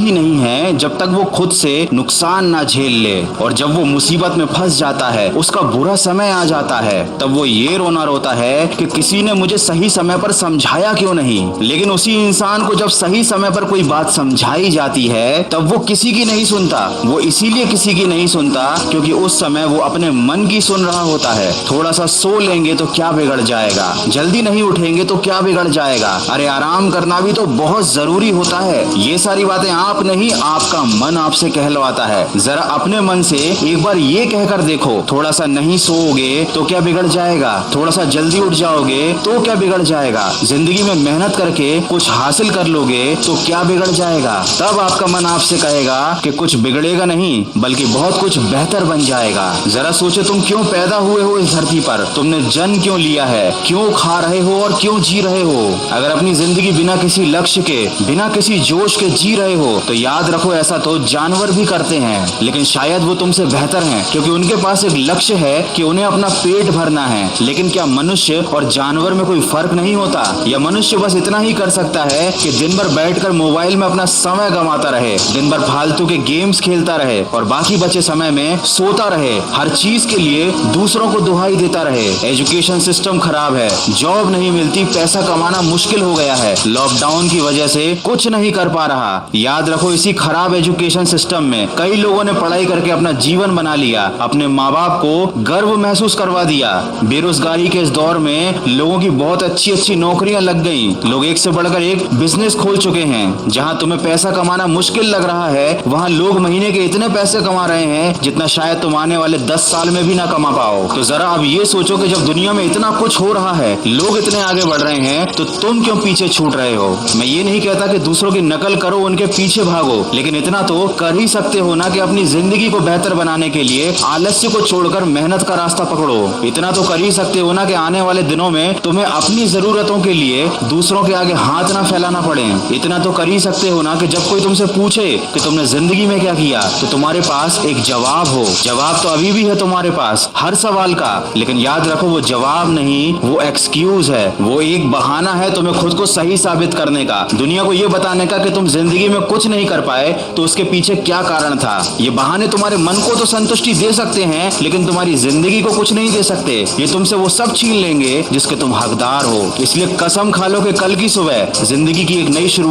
ही नहीं है जब तक वो खुद से नुकसान ना झेल ले। और जब वो मुसीबत में फंस जाता है, उसका बुरा समय आ जाता है, तब वो ये रोना रोता है कि किसी ने मुझे सही समय पर समझाया क्यों नहीं। लेकिन उसी इंसान को जब सही समय पर कोई बात समझाई जाती है, तब वो किसी की नहीं सुनता। वो इसीलिए किसी की नहीं सुनता क्योंकि उस समय वो अपने मन की सुन रहा होता है। थोड़ा सा सो लेंगे तो क्या बिगड़ जाएगा, जल्दी नहीं उठेंगे तो क्या बिगड़ जाएगा, अरे आराम करना भी तो बहुत जरूरी होता है। ये सारी बातें आप नहीं, आपका मन आपसे कहलवाता है। जरा अपने मन से एक बार ये कहकर देखो, थोड़ा सा नहीं सोओगे तो क्या बिगड़ जाएगा, थोड़ा सा जल्दी उठ जाओगे तो क्या बिगड़ जाएगा, जिंदगी में मेहनत करके कुछ हासिल कर लोगे तो क्या बिगड़ जाएगा। तब आपका मन आपसे कहेगा कि कुछ बिगड़ेगा नहीं, बल्कि बहुत कुछ बेहतर बन जाएगा। जरा सोचो, तुम क्यों पैदा हुए हो इस धरती पर, तुमने जन्म क्यों लिया है, क्यों खा रहे हो और क्यों जी रहे हो। अगर अपनी जिंदगी बिना किसी लक्ष्य के, बिना किसी जोश के जी रहे हो तो याद रखो, ऐसा तो जानवर भी करते हैं, लेकिन शायद वो तुमसे बेहतर हैं, क्योंकि उनके पास एक लक्ष्य है कि उन्हें अपना पेट भरना है। लेकिन क्या मनुष्य और जानवर में कोई फर्क नहीं होता? या मनुष्य बस इतना ही कर सकता है कि दिन भर बैठकर मोबाइल में अपना समय गंवाता रहे, दिन भर फालतू के गेम्स खेलता रहे और बाकी बचे समय में सोता रहे, हर चीज के लिए दूसरों को दुहाई देता रहे। एजुकेशन सिस्टम खराब है, जॉब नहीं मिलती, पैसा कमाना मुश्किल हो गया है, लॉकडाउन की वजह से कुछ नहीं कर पा रहा। याद रखो, इसी खराब एजुकेशन सिस्टम में कई लोगों ने पढ़ाई करके अपना जीवन बना लिया, अपने माँ बाप को गर्व महसूस करवा दिया। बेरोजगारी के इस दौर में लोगों की बहुत अच्छी अच्छी नौकरियां लग गई, लोग एक से बढ़कर एक बिजनेस खोल चुके हैं। जहां तुम्हें पैसा कमाना मुश्किल लग रहा है, वहां लोग महीने के इतने पैसे कमा रहे हैं जितना शायद तुम आने वाले 10 साल में भी ना कमा पाओ। तो जरा अब ये सोचो कि जब दुनिया में इतना कुछ हो रहा है, लोग इतने आगे बढ़ रहे हैं, तो तुम क्यों पीछे छूट रहे हो। मैं ये नहीं कहता कि दूसरों की नकल करो, उनके पीछे भागो, लेकिन इतना तो कर ही सकते हो ना कि अपनी जिंदगी को बेहतर बनाने के लिए आलस्य को छोड़कर मेहनत का रास्ता पकड़ो। इतना तो कर ही सकते हो ना कि आने वाले दिनों में तुम्हें अपनी जरूरतों के लिए दूसरों के आगे हाथ ना फैलाना पड़े। इतना तो कर ही सकते हो ना कि जब कोई तुमसे पूछे कि तुमने जिंदगी में क्या किया, तो तुम्हारे पास एक जवाब हो। जवाब तो अभी भी है तुम्हारे पास हर सवाल का, लेकिन याद रखो, वो जवाब नहीं, वो एक्सक्यूज है, वो एक बहाना है तुम्हें खुद को सही साबित करने का, दुनिया को ये बताने का कि तुम जिंदगी में कुछ नहीं कर पाए तो उसके पीछे क्या कारण था। ये बहाने तुम्हारे मन को तो संतुष्टि दे सकते हैं, लेकिन तुम्हारी जिंदगी को कुछ नहीं दे सकते। ये तुमसे वो सब छीन लेंगे जिसके तुम हकदार हो। इसलिए कसम खा लो कि कल की सुबह जिंदगी की एक नई शुरुआत